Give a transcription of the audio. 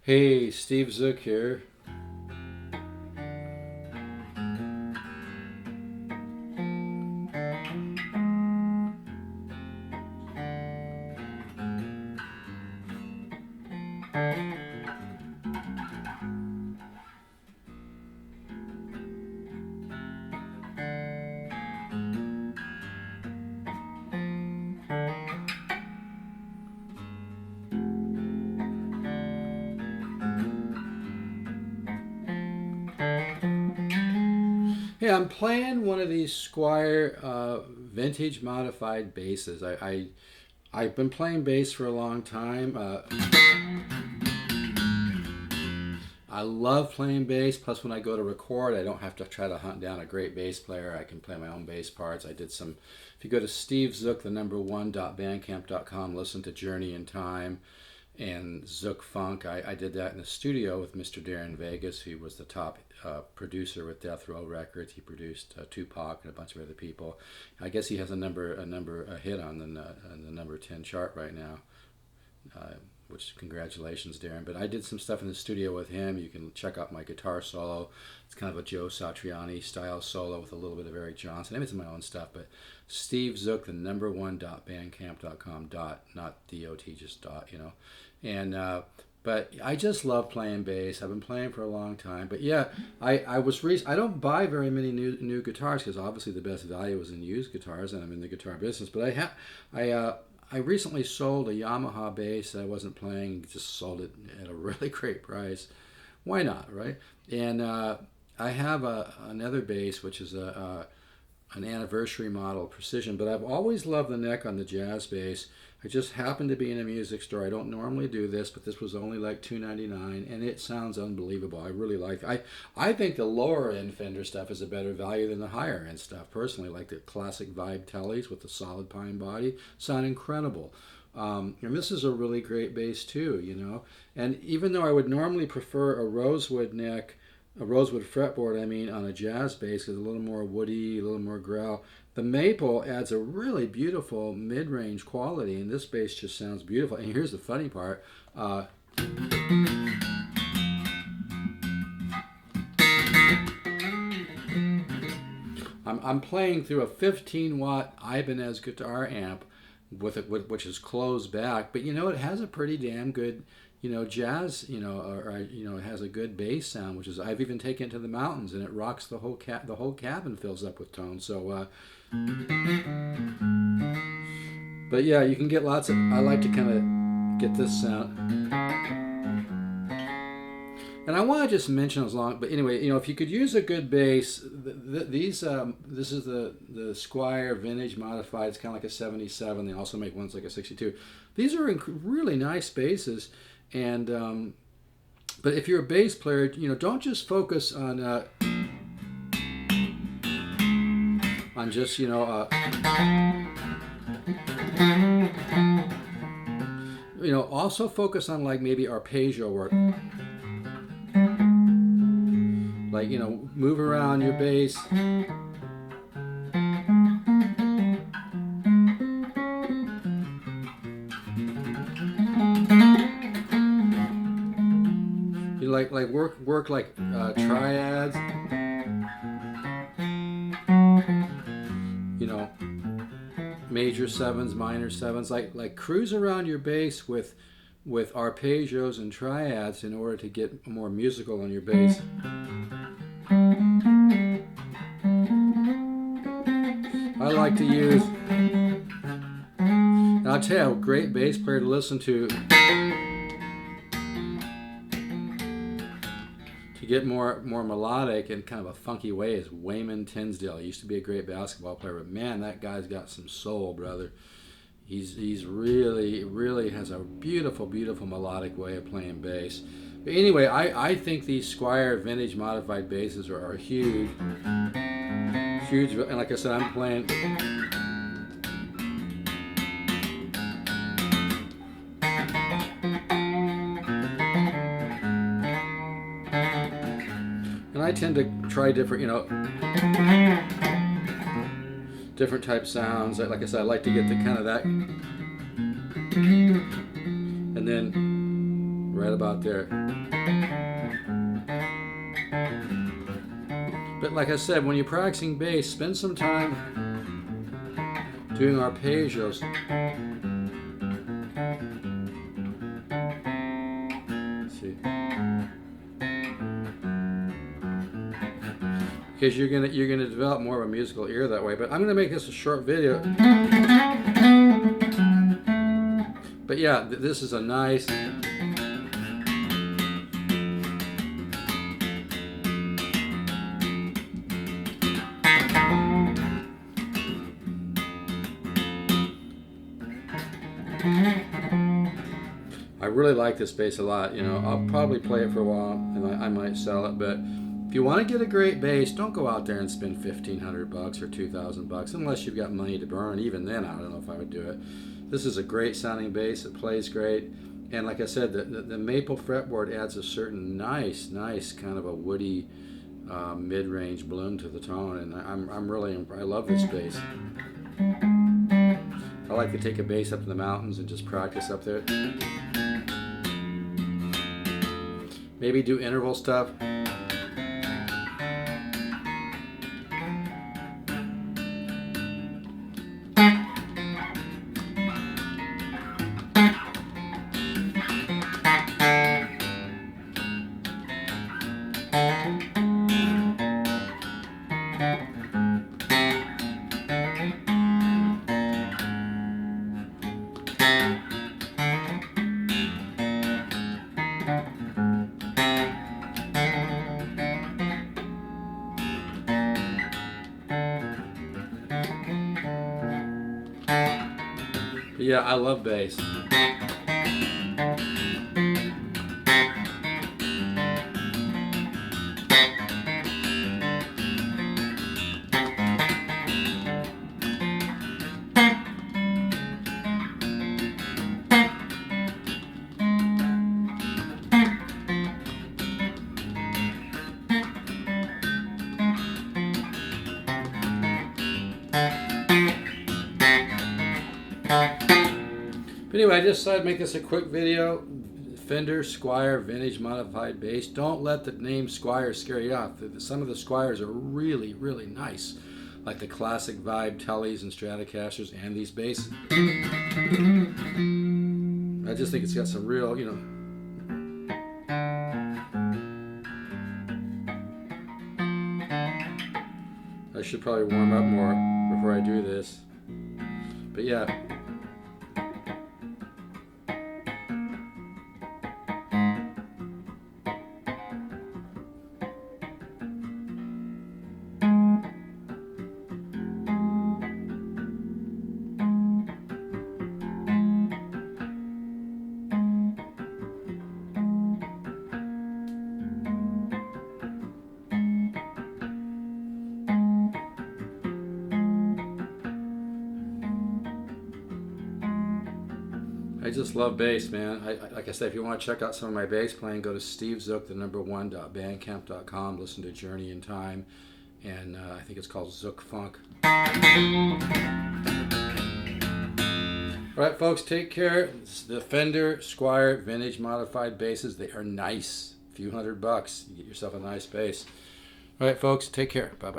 Hey, Steve Zook here. Hey, I'm playing one of these Squire vintage modified basses. I've been playing bass for a long time. I love playing bass. Plus, when I go to record, I don't have to try to hunt down a great bass player. I can play my own bass parts. I did some. If you go to Steve Zook, the number one.bandcamp.com, listen to Journey in Time and Zook Funk. I did that in the studio with Mr. Darren Vegas, who was the top producer with Death Row Records. He produced Tupac and a bunch of other people. I guess he has a hit on the number 10 chart right now. Which congratulations, Darren. But I did some stuff in the studio with him. You can check out my guitar solo. It's kind of a Joe Satriani style solo with a little bit of Eric Johnson. I mean, it's my own stuff, but Steve Zook, the number one.bandcamp.com, not dot, just dot, you know. And but I just love playing bass. I've been playing for a long time. But yeah, I don't buy very many new guitars because obviously the best value is in used guitars, and I'm in the guitar business. But I recently sold a Yamaha bass that I wasn't playing, just sold it at a really great price. Why not, right? And I have another bass, which is an anniversary model Precision, but I've always loved the neck on the jazz bass. I just happened to be in a music store. I don't normally do this, but this was only like $2.99, and it sounds unbelievable. I really like it. I think the lower end Fender stuff is a better value than the higher end stuff. Personally, like the classic Vibe Tellys with the solid pine body sound incredible. And this is a really great bass too, you know. And even though I would normally prefer a rosewood neck, a rosewood fretboard, I mean, on a jazz bass, because a little more woody, a little more growl. The maple adds a really beautiful mid-range quality, and this bass just sounds beautiful. And here's the funny part. I'm playing through a 15-watt Ibanez guitar amp which is closed back, but you know, it has a pretty damn good, you know, jazz, you know, or you know, it has a good bass sound, which is, I've even taken it to the mountains and it rocks the whole the whole cabin fills up with tone. So but yeah, you can get lots of, I like to kind of get this sound. And I want to just mention as long, but anyway, you know, if you could use a good bass, this is the Squire Vintage Modified. It's kind of like a 77. They also make ones like a 62. These are really nice basses, and but if you're a bass player, you know, don't just focus on just, you know, you know, also focus on like maybe arpeggio work. Like, you know, move around your bass. You like work like triads. You know, major sevens, minor sevens. Like cruise around your bass with arpeggios and triads in order to get more musical on your bass. I like to use, and I'll tell you, a great bass player to listen to get more melodic and kind of a funky way is Wayman Tinsdale. He used to be a great basketball player, but man, that guy's got some soul, brother. He's really has a beautiful melodic way of playing bass. But anyway, I think these Squire Vintage Modified basses are huge, and like I said, I'm playing. And I tend to try different, you know, different type sounds. Like I said, I like to get the kind of that, and then right about there. But like I said, when you're practicing bass, spend some time doing arpeggios. Let's see. Because you're gonna develop more of a musical ear that way. But I'm gonna make this a short video. But yeah, this is a nice. I really like this bass a lot. You know, I'll probably play it for a while and I might sell it. But if you want to get a great bass, don't go out there and spend $1,500 or $2,000 unless you've got money to burn. Even then, I don't know if I would do it. This is a great sounding bass. It plays great. And like I said, the maple fretboard adds a certain nice kind of a woody mid-range bloom to the tone. And I love this bass. I like to take a bass up to the mountains and just practice up there. Maybe do interval stuff. Yeah, I love bass. But anyway, I just decided to make this a quick video. Fender Squier Vintage Modified Bass. Don't let the name Squier scare you off. Some of the Squiers are really, really nice. Like the classic vibe Tellys and Stratocasters and these basses. I just think it's got some real, you know. I should probably warm up more before I do this. But yeah. I just love bass, man. Like I said, if you want to check out some of my bass playing, go to stevezook1.bandcamp.com. Listen to Journey in Time, and I think it's called Zook Funk. All right, folks, take care. It's the Fender Squier Vintage Modified Basses. They are nice. A few $100. You get yourself a nice bass. All right, folks, take care. Bye-bye.